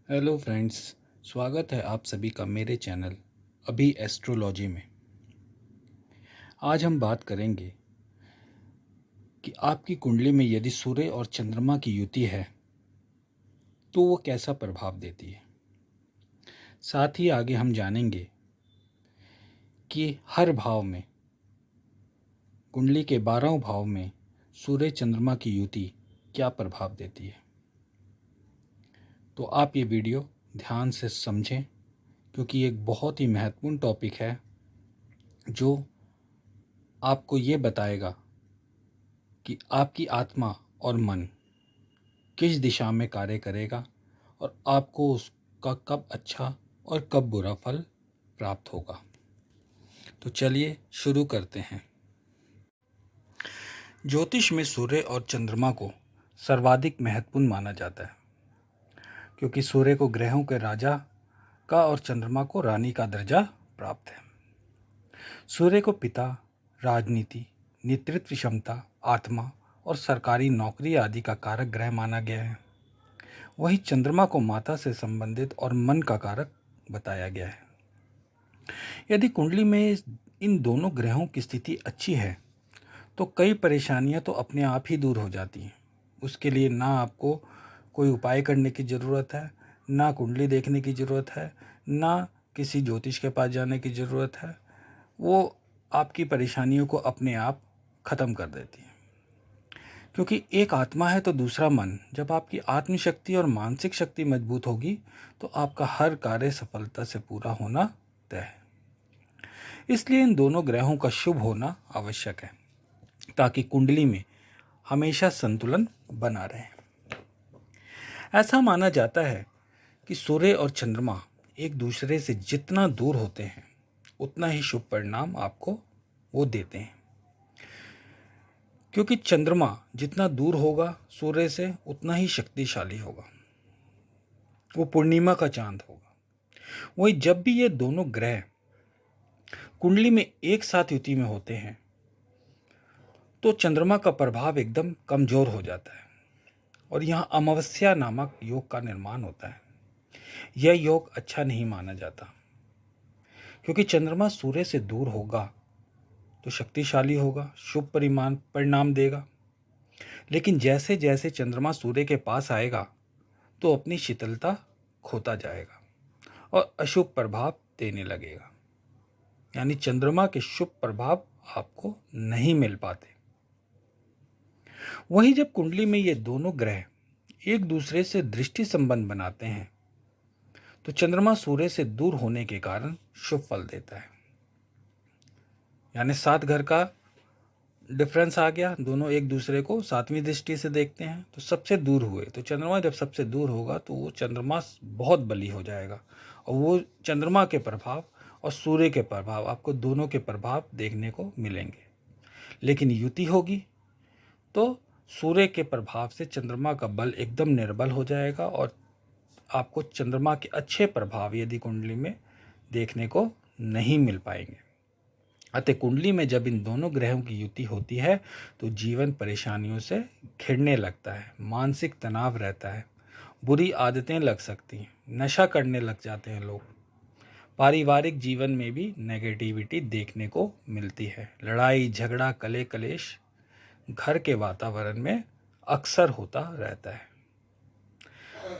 Hello friends. स्वागत है आप सभी का मेरे चैनल अभी एस्ट्रोलॉजी में। आज हम बात करेंगे कि आपकी कुंडली में यदि सूर्य और चंद्रमा की युति है तो वो कैसा प्रभाव देती है। साथ ही आगे हम जानेंगे कि हर भाव में, कुंडली के 12 भाव में सूर्य चंद्रमा की युति क्या प्रभाव देती है। तो आप ये वीडियो ध्यान से समझें, क्योंकि एक बहुत ही महत्वपूर्ण टॉपिक है जो आपको ये बताएगा कि आपकी आत्मा और मन किस दिशा में कार्य करेगा और आपको उसका कब अच्छा और कब बुरा फल प्राप्त होगा। तो चलिए शुरू करते हैं। ज्योतिष में सूर्य और चंद्रमा को सर्वाधिक महत्वपूर्ण माना जाता है, क्योंकि सूर्य को ग्रहों के राजा का और चंद्रमा को रानी का दर्जा प्राप्त है। सूर्य को पिता, राजनीति, नेतृत्व क्षमता, आत्मा और सरकारी नौकरी आदि का कारक ग्रह माना गया है। वहीं चंद्रमा को माता से संबंधित और मन का कारक बताया गया है। यदि कुंडली में इन दोनों ग्रहों की स्थिति अच्छी है तो कई परेशानियां तो अपने आप ही दूर हो जाती हैं। उसके लिए ना आपको कोई उपाय करने की ज़रूरत है, ना कुंडली देखने की ज़रूरत है, ना किसी ज्योतिष के पास जाने की ज़रूरत है। वो आपकी परेशानियों को अपने आप ख़त्म कर देती है। क्योंकि एक आत्मा है तो दूसरा मन। जब आपकी आत्मशक्ति और मानसिक शक्ति मजबूत होगी तो आपका हर कार्य सफलता से पूरा होना तय है। इसलिए इन दोनों ग्रहों का शुभ होना आवश्यक है, ताकि कुंडली में हमेशा संतुलन बना रहे। ऐसा माना जाता है कि सूर्य और चंद्रमा एक दूसरे से जितना दूर होते हैं उतना ही शुभ परिणाम आपको वो देते हैं। क्योंकि चंद्रमा जितना दूर होगा सूर्य से उतना ही शक्तिशाली होगा, वो पूर्णिमा का चांद होगा। वहीं जब भी ये दोनों ग्रह कुंडली में एक साथ युति में होते हैं तो चंद्रमा का प्रभाव एकदम कमजोर हो जाता है और यहाँ अमावस्या नामक योग का निर्माण होता है। यह योग अच्छा नहीं माना जाता, क्योंकि चंद्रमा सूर्य से दूर होगा तो शक्तिशाली होगा, शुभ परिणाम देगा। लेकिन जैसे जैसे चंद्रमा सूर्य के पास आएगा तो अपनी शीतलता खोता जाएगा और अशुभ प्रभाव देने लगेगा। यानी चंद्रमा के शुभ प्रभाव आपको नहीं मिल पाते। वहीं जब कुंडली में ये दोनों ग्रह एक दूसरे से दृष्टि संबंध बनाते हैं तो चंद्रमा सूर्य से दूर होने के कारण शुभ फल देता है। यानी 7 घर का डिफरेंस आ गया, दोनों एक दूसरे को 7वीं दृष्टि से देखते हैं तो सबसे दूर हुए। तो चंद्रमा जब सबसे दूर होगा तो वो चंद्रमा बहुत बली हो जाएगा और वो चंद्रमा के प्रभाव और सूर्य के प्रभाव, आपको दोनों के प्रभाव देखने को मिलेंगे। लेकिन युति होगी तो सूर्य के प्रभाव से चंद्रमा का बल एकदम निर्बल हो जाएगा और आपको चंद्रमा के अच्छे प्रभाव यदि कुंडली में देखने को नहीं मिल पाएंगे। अतः कुंडली में जब इन दोनों ग्रहों की युति होती है तो जीवन परेशानियों से घिरने लगता है, मानसिक तनाव रहता है, बुरी आदतें लग सकती हैं, नशा करने लग जाते हैं लोग। पारिवारिक जीवन में भी नेगेटिविटी देखने को मिलती है। लड़ाई झगड़ा कले कलेश घर के वातावरण में अक्सर होता रहता है।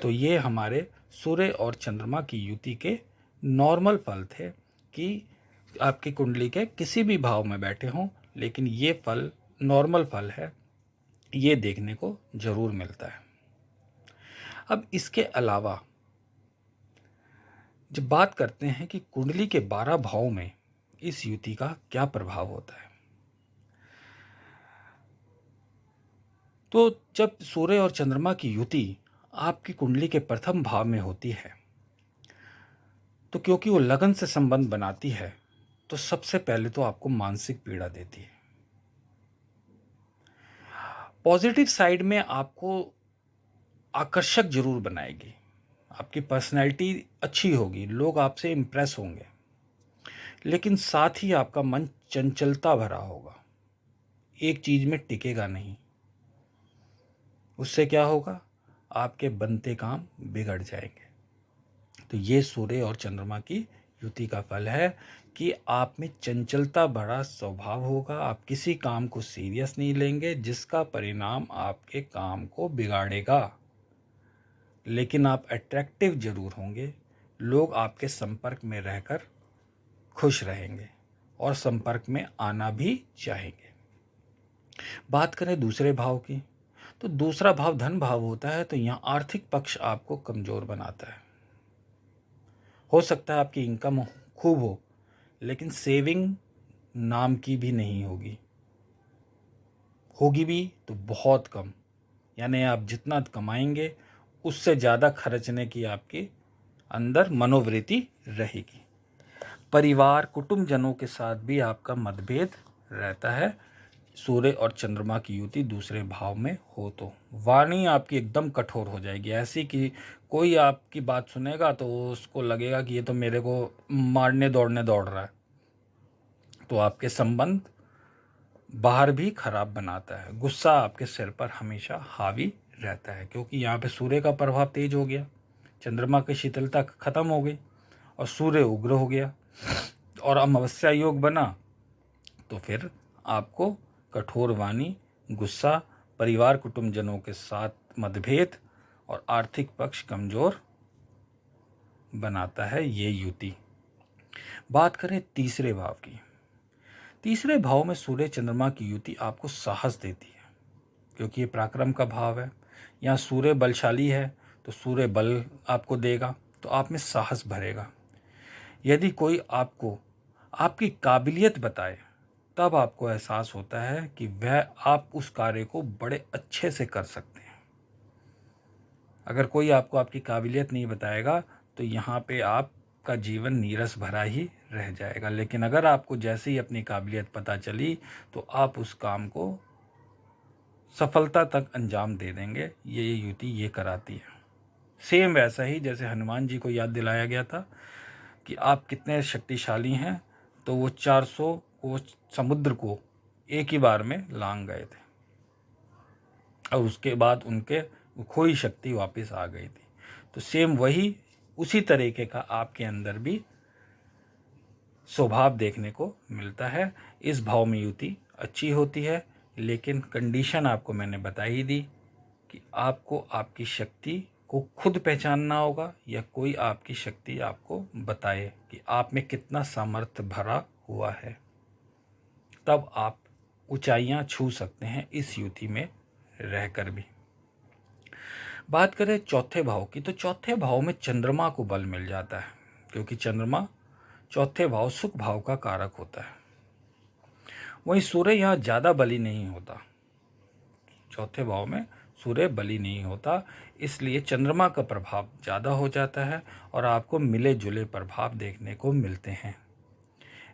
तो ये हमारे सूर्य और चंद्रमा की युति के नॉर्मल फल थे कि आपकी कुंडली के किसी भी भाव में बैठे हों, लेकिन ये फल नॉर्मल फल है, ये देखने को जरूर मिलता है। अब इसके अलावा जब बात करते हैं कि कुंडली के 12 भाव में इस युति का क्या प्रभाव होता है, तो जब सूर्य और चंद्रमा की युति आपकी कुंडली के प्रथम भाव में होती है तो क्योंकि वो लगन से संबंध बनाती है तो सबसे पहले तो आपको मानसिक पीड़ा देती है। पॉजिटिव साइड में आपको आकर्षक जरूर बनाएगी, आपकी पर्सनैलिटी अच्छी होगी, लोग आपसे इम्प्रेस होंगे। लेकिन साथ ही आपका मन चंचलता भरा होगा, एक चीज में टिकेगा नहीं। उससे क्या होगा, आपके बनते काम बिगड़ जाएंगे। तो ये सूर्य और चंद्रमा की युति का फल है कि आप में चंचलता भरा स्वभाव होगा। आप किसी काम को सीरियस नहीं लेंगे जिसका परिणाम आपके काम को बिगाड़ेगा, लेकिन आप अट्रैक्टिव जरूर होंगे। लोग आपके संपर्क में रहकर खुश रहेंगे और संपर्क में आना भी चाहेंगे। बात करें दूसरे भाव की, तो दूसरा भाव धन भाव होता है। तो यहाँ आर्थिक पक्ष आपको कमजोर बनाता है। हो सकता है आपकी इनकम खूब हो, लेकिन सेविंग नाम की भी नहीं होगी, होगी भी तो बहुत कम। यानी आप जितना कमाएंगे उससे ज़्यादा खर्चने की आपके अंदर मनोवृत्ति रहेगी। परिवार कुटुंबजनों के साथ भी आपका मतभेद रहता है। सूर्य और चंद्रमा की युति दूसरे भाव में हो तो वाणी आपकी एकदम कठोर हो जाएगी, ऐसी कि कोई आपकी बात सुनेगा तो उसको लगेगा कि ये तो मेरे को मारने दौड़ रहा है। तो आपके संबंध बाहर भी खराब बनाता है। गुस्सा आपके सिर पर हमेशा हावी रहता है, क्योंकि यहाँ पे सूर्य का प्रभाव तेज हो गया, चंद्रमा की शीतलता खत्म हो गई और सूर्य उग्र हो गया और अमावस्या योग बना। तो फिर आपको कठोर वाणी, गुस्सा, परिवार कुटुंबजनों के साथ मतभेद और आर्थिक पक्ष कमजोर बनाता है ये युति। बात करें तीसरे भाव की। तीसरे भाव में सूर्य चंद्रमा की युति आपको साहस देती है, क्योंकि ये पराक्रम का भाव है। यहाँ सूर्य बलशाली है तो सूर्य बल आपको देगा, तो आप में साहस भरेगा। यदि कोई आपको आपकी काबिलियत बताए तब आपको एहसास होता है कि वह आप उस कार्य को बड़े अच्छे से कर सकते हैं। अगर कोई आपको आपकी काबिलियत नहीं बताएगा तो यहाँ पे आपका जीवन नीरस भरा ही रह जाएगा। लेकिन अगर आपको जैसे ही अपनी काबिलियत पता चली तो आप उस काम को सफलता तक अंजाम दे देंगे। ये युति ये कराती है। सेम वैसा ही जैसे हनुमान जी को याद दिलाया गया था कि आप कितने शक्तिशाली हैं, तो वो 400 को समुद्र को एक ही बार में लांग गए थे और उसके बाद उनके खोई शक्ति वापस आ गई थी। तो सेम वही उसी तरीके का आपके अंदर भी स्वभाव देखने को मिलता है। इस भाव में युति अच्छी होती है, लेकिन कंडीशन आपको मैंने बता ही दी कि आपको आपकी शक्ति को खुद पहचानना होगा या कोई आपकी शक्ति आपको बताए कि आप में कितना सामर्थ्य भरा हुआ है, तब आप ऊंचाइयां छू सकते हैं इस युति में रहकर भी। बात करें चौथे भाव की, तो चौथे भाव में चंद्रमा को बल मिल जाता है, क्योंकि चंद्रमा चौथे भाव सुख भाव का कारक होता है। वहीं सूर्य यहाँ ज़्यादा बली नहीं होता, चौथे भाव में सूर्य बली नहीं होता, इसलिए चंद्रमा का प्रभाव ज़्यादा हो जाता है और आपको मिले जुले प्रभाव देखने को मिलते हैं।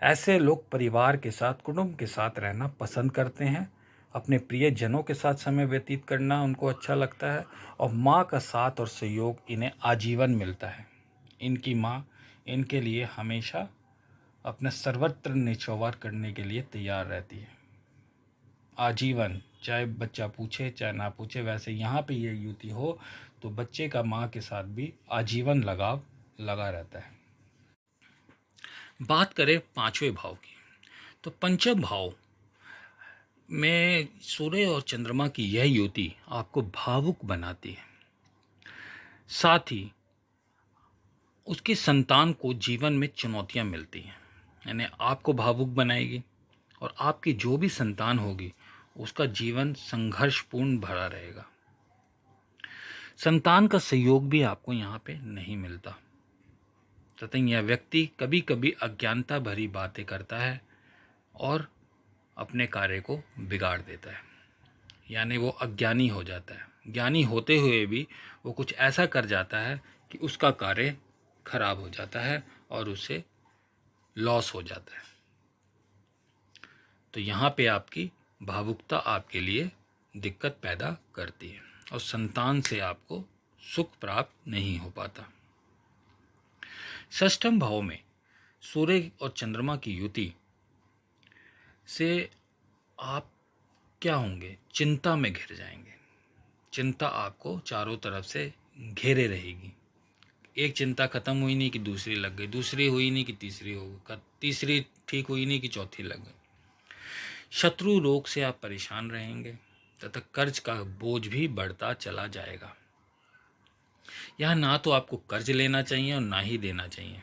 ऐसे लोग परिवार के साथ, कुटुंब के साथ रहना पसंद करते हैं। अपने प्रियजनों के साथ समय व्यतीत करना उनको अच्छा लगता है और माँ का साथ और सहयोग इन्हें आजीवन मिलता है। इनकी माँ इनके लिए हमेशा अपना सर्वत्र निछावर करने के लिए तैयार रहती है, आजीवन, चाहे बच्चा पूछे चाहे ना पूछे। वैसे यहाँ पे ये युति हो तो बच्चे का माँ के साथ भी आजीवन लगाव लगा रहता है। बात करें पांचवें भाव की, तो पंचम भाव में सूर्य और चंद्रमा की यह युति आपको भावुक बनाती है, साथ ही उसकी संतान को जीवन में चुनौतियां मिलती हैं। यानी आपको भावुक बनाएगी और आपकी जो भी संतान होगी उसका जीवन संघर्षपूर्ण भरा रहेगा। संतान का सहयोग भी आपको यहाँ पे नहीं मिलता तथा यह व्यक्ति कभी कभी अज्ञानता भरी बातें करता है और अपने कार्य को बिगाड़ देता है। यानी वो अज्ञानी हो जाता है। ज्ञानी होते हुए भी वो कुछ ऐसा कर जाता है कि उसका कार्य खराब हो जाता है और उसे लॉस हो जाता है। तो यहाँ पे आपकी भावुकता आपके लिए दिक्कत पैदा करती है और संतान से आपको सुख प्राप्त नहीं हो पाता। षष्ठम भाव में सूर्य और चंद्रमा की युति से आप क्या होंगे, चिंता में घिर जाएंगे। चिंता आपको चारों तरफ से घेरे रहेगी। एक चिंता खत्म हुई नहीं कि दूसरी लग गई, दूसरी हुई नहीं कि तीसरी हो गई, तीसरी ठीक हुई नहीं कि चौथी लग गई। शत्रु रोग से आप परेशान रहेंगे तथा कर्ज का बोझ भी बढ़ता चला जाएगा। यह ना तो आपको कर्ज लेना चाहिए और ना ही देना चाहिए।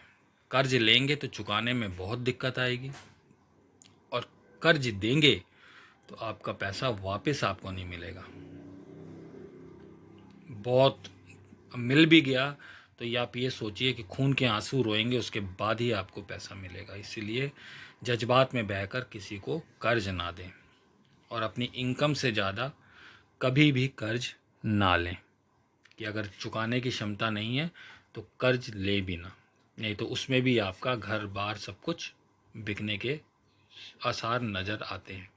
कर्ज लेंगे तो चुकाने में बहुत दिक्कत आएगी, और कर्ज देंगे तो आपका पैसा वापस आपको नहीं मिलेगा। बहुत मिल भी गया तो ये आप ये सोचिए कि खून के आंसू रोएंगे, उसके बाद ही आपको पैसा मिलेगा। इसीलिए जज्बात में बहकर किसी को कर्ज ना दें, और अपनी इनकम से ज़्यादा कभी भी कर्ज ना लें, कि अगर चुकाने की क्षमता नहीं है तो कर्ज ले भी ना, नहीं तो उसमें भी आपका घर बार सब कुछ बिकने के आसार नज़र आते हैं।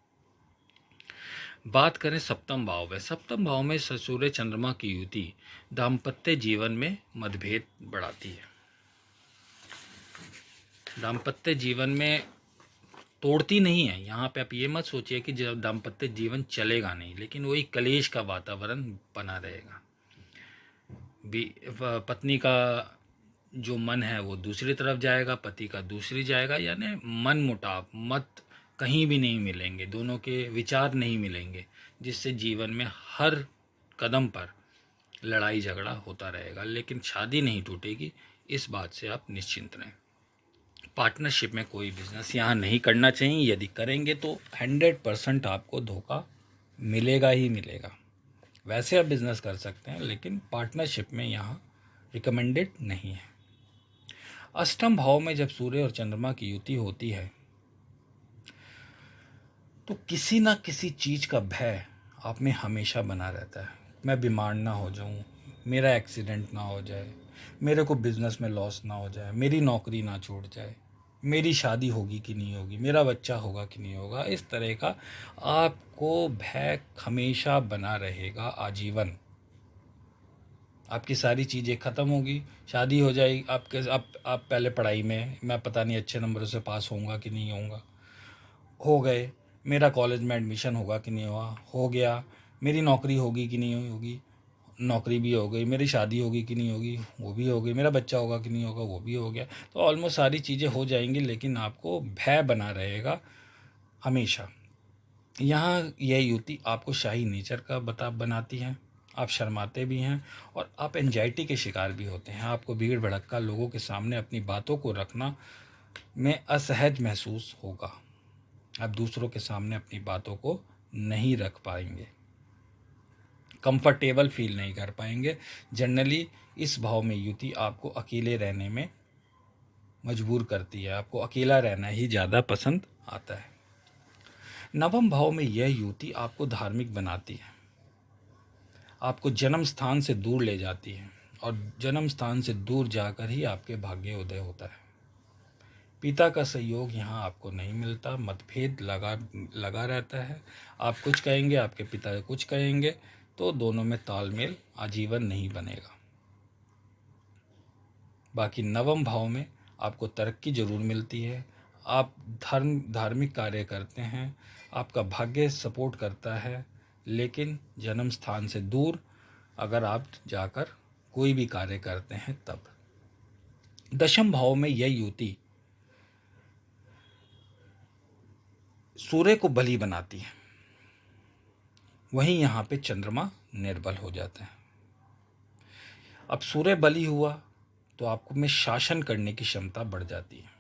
बात करें सप्तम भाव में, सप्तम भाव में सूर्य चंद्रमा की युति दाम्पत्य जीवन में मतभेद बढ़ाती है। दाम्पत्य जीवन में तोड़ती नहीं है। यहाँ पे आप ये मत सोचिए कि जब दाम्पत्य जीवन चलेगा नहीं, लेकिन वही कलेश का वातावरण बना रहेगा। पत्नी का जो मन है वो दूसरी तरफ जाएगा, पति का दूसरी जाएगा, यानी मन मुटाव मत कहीं भी नहीं मिलेंगे, दोनों के विचार नहीं मिलेंगे, जिससे जीवन में हर कदम पर लड़ाई झगड़ा होता रहेगा, लेकिन शादी नहीं टूटेगी, इस बात से आप निश्चिंत रहें। पार्टनरशिप में कोई बिजनेस यहाँ नहीं करना चाहिए। यदि करेंगे तो 100% आपको धोखा मिलेगा ही मिलेगा। वैसे आप बिजनेस कर सकते हैं, लेकिन पार्टनरशिप में यहाँ रिकमेंडेड नहीं है। अष्टम भाव में जब सूर्य और चंद्रमा की युति होती है तो किसी ना किसी चीज़ का भय आप में हमेशा बना रहता है। मैं बीमार ना हो जाऊं, मेरा एक्सीडेंट ना हो जाए, मेरे को बिजनेस में लॉस ना हो जाए, मेरी नौकरी ना छूट जाए, मेरी शादी होगी कि नहीं होगी, मेरा बच्चा होगा कि नहीं होगा। इस तरह का आपको भय हमेशा बना रहेगा आजीवन। आपकी सारी चीज़ें ख़त्म होगी, शादी हो जाएगी, आप पहले पढ़ाई में मैं पता नहीं अच्छे नंबरों से पास होऊंगा कि नहीं होऊंगा, हो गए, मेरा कॉलेज में एडमिशन होगा कि नहीं हुआ, हो गया, मेरी नौकरी होगी कि नहीं होगी, नौकरी भी हो गई, मेरी शादी होगी कि नहीं होगी, वो भी हो गई, मेरा बच्चा होगा कि नहीं होगा, वो भी हो गया। तो ऑलमोस्ट सारी चीज़ें हो जाएंगी, लेकिन आपको भय बना रहेगा हमेशा। यहाँ यह युति आपको शाही नेचर का बनाती है। आप शर्माते भी हैं और आप एंजाइटी के शिकार भी होते हैं। आपको भीड़ भड़क्का लोगों के सामने अपनी बातों को रखना में असहज महसूस होगा। आप दूसरों के सामने अपनी बातों को नहीं रख पाएंगे, कंफर्टेबल फील नहीं कर पाएंगे। जनरली इस भाव में युति आपको अकेले रहने में मजबूर करती है, आपको अकेला रहना ही ज़्यादा पसंद आता है। नवम भाव में यह युति आपको धार्मिक बनाती है, आपको जन्म स्थान से दूर ले जाती है, और जन्म स्थान से दूर जाकर ही आपके भाग्य उदय होता है। पिता का सहयोग यहाँ आपको नहीं मिलता, मतभेद लगा रहता है। आप कुछ कहेंगे, आपके पिता कुछ कहेंगे, तो दोनों में तालमेल आजीवन नहीं बनेगा। बाकी नवम भाव में आपको तरक्की जरूर मिलती है, आप धार्मिक कार्य करते हैं, आपका भाग्य सपोर्ट करता है, लेकिन जन्म स्थान से दूर अगर आप जाकर कोई भी कार्य करते हैं तब। दशम भाव में यह युति सूर्य को बली बनाती है, वहीं यहाँ पे चंद्रमा निर्बल हो जाता है। अब सूर्य बली हुआ तो आपको में शासन करने की क्षमता बढ़ जाती है,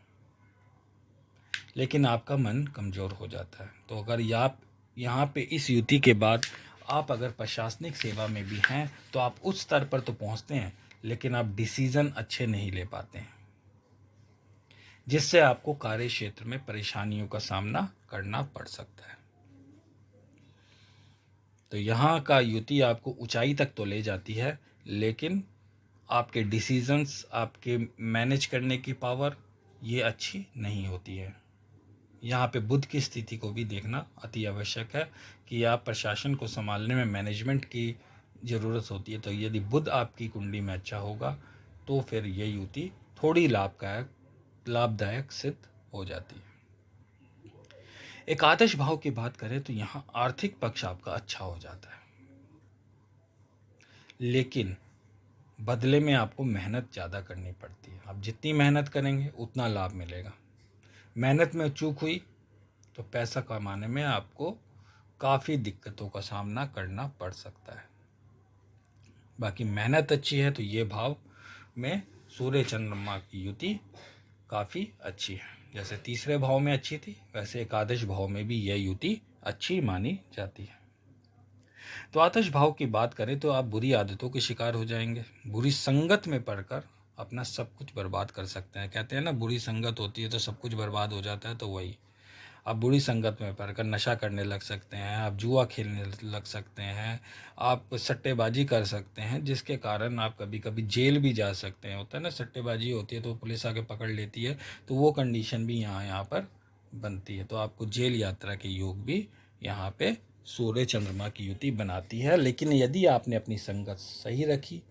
लेकिन आपका मन कमज़ोर हो जाता है। तो अगर आप यहाँ पे इस युति के बाद आप अगर प्रशासनिक सेवा में भी हैं तो आप उस स्तर पर तो पहुँचते हैं, लेकिन आप डिसीज़न अच्छे नहीं ले पाते हैं, जिससे आपको कार्य क्षेत्र में परेशानियों का सामना करना पड़ सकता है। तो यहाँ का युति आपको ऊंचाई तक तो ले जाती है, लेकिन आपके डिसीजंस, आपके मैनेज करने की पावर ये अच्छी नहीं होती है। यहाँ पे बुध की स्थिति को भी देखना अति आवश्यक है कि आप प्रशासन को संभालने में मैनेजमेंट की ज़रूरत होती है। तो यदि बुध आपकी कुंडली में अच्छा होगा तो फिर ये युति थोड़ी लाभदायक सिद्ध हो जाती है। एकादश भाव की बात करें तो यहाँ आर्थिक पक्ष आपका अच्छा हो जाता है, लेकिन बदले में आपको मेहनत ज़्यादा करनी पड़ती है। आप जितनी मेहनत करेंगे उतना लाभ मिलेगा। मेहनत में चूक हुई तो पैसा कमाने में आपको काफ़ी दिक्कतों का सामना करना पड़ सकता है। बाकी मेहनत अच्छी है तो ये भाव में सूर्य चंद्रमा की युति काफ़ी अच्छी है। जैसे तीसरे भाव में अच्छी थी, वैसे एकादश भाव में भी यह युति अच्छी मानी जाती है। तो आतश भाव की बात करें तो आप बुरी आदतों के शिकार हो जाएंगे। बुरी संगत में पड़कर अपना सब कुछ बर्बाद कर सकते हैं। कहते हैं ना, बुरी संगत होती है तो सब कुछ बर्बाद हो जाता है। तो वही, आप बुरी संगत में पड़कर नशा करने लग सकते हैं, आप जुआ खेलने लग सकते हैं, आप सट्टेबाजी कर सकते हैं, जिसके कारण आप कभी कभी जेल भी जा सकते हैं। होता है ना, सट्टेबाजी होती है तो पुलिस आके पकड़ लेती है, तो वो कंडीशन भी यहाँ पर बनती है। तो आपको जेल यात्रा के योग भी यहाँ पे सूर्य चंद्रमा की युति बनाती है। लेकिन यदि आपने अपनी संगत सही रखी,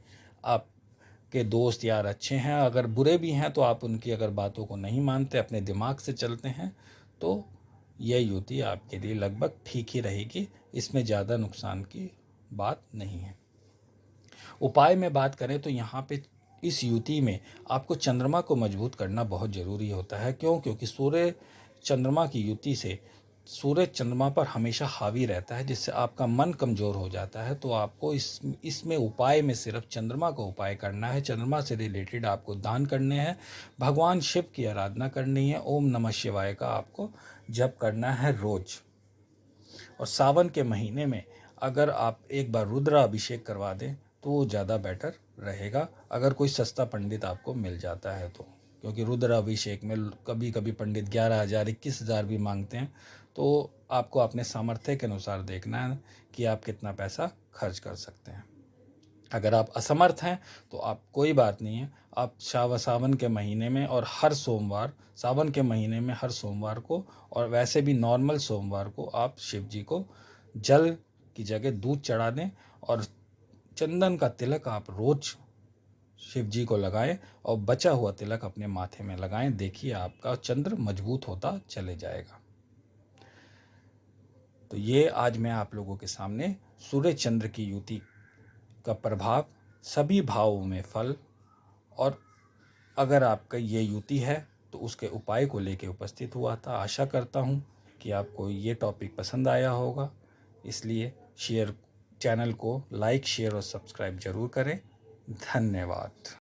आपके दोस्त यार अच्छे हैं, अगर बुरे भी हैं तो आप उनकी अगर बातों को नहीं मानते, अपने दिमाग से चलते हैं, तो यह युति आपके लिए लगभग ठीक ही रहेगी। इसमें ज़्यादा नुकसान की बात नहीं है। उपाय में बात करें तो यहाँ पे इस युति में आपको चंद्रमा को मजबूत करना बहुत ज़रूरी होता है। क्यों? क्योंकि सूर्य चंद्रमा की युति से सूर्य चंद्रमा पर हमेशा हावी रहता है, जिससे आपका मन कमज़ोर हो जाता है। तो आपको इसमें उपाय में सिर्फ चंद्रमा को उपाय करना है। चंद्रमा से रिलेटेड आपको दान करने हैं, भगवान शिव की आराधना करनी है, ओम नमः शिवाय का आपको जप करना है रोज। और सावन के महीने में अगर आप एक बार रुद्र अभिषेक करवा दें तो वो ज़्यादा बेटर रहेगा, अगर कोई सस्ता पंडित आपको मिल जाता है तो। क्योंकि रुद्र अभिषेक में कभी कभी पंडित 11,000 21,000 भी मांगते हैं। तो आपको अपने सामर्थ्य के अनुसार देखना है कि आप कितना पैसा खर्च कर सकते हैं। अगर आप असमर्थ हैं तो आप कोई बात नहीं है, आप सावन के महीने में और हर सोमवार, सावन के महीने में हर सोमवार को, और वैसे भी नॉर्मल सोमवार को आप शिव जी को जल की जगह दूध चढ़ा दें और चंदन का तिलक आप रोज शिव जी को लगाएं और बचा हुआ तिलक अपने माथे में लगाएं। देखिए आपका चंद्र मजबूत होता चले जाएगा। तो ये आज मैं आप लोगों के सामने सूर्य चंद्र की युति का प्रभाव, सभी भावों में फल, और अगर आपका ये युति है तो उसके उपाय को लेकर उपस्थित हुआ था। आशा करता हूँ कि आपको ये टॉपिक पसंद आया होगा। इसलिए चैनल को लाइक, शेयर और सब्सक्राइब जरूर करें। धन्यवाद।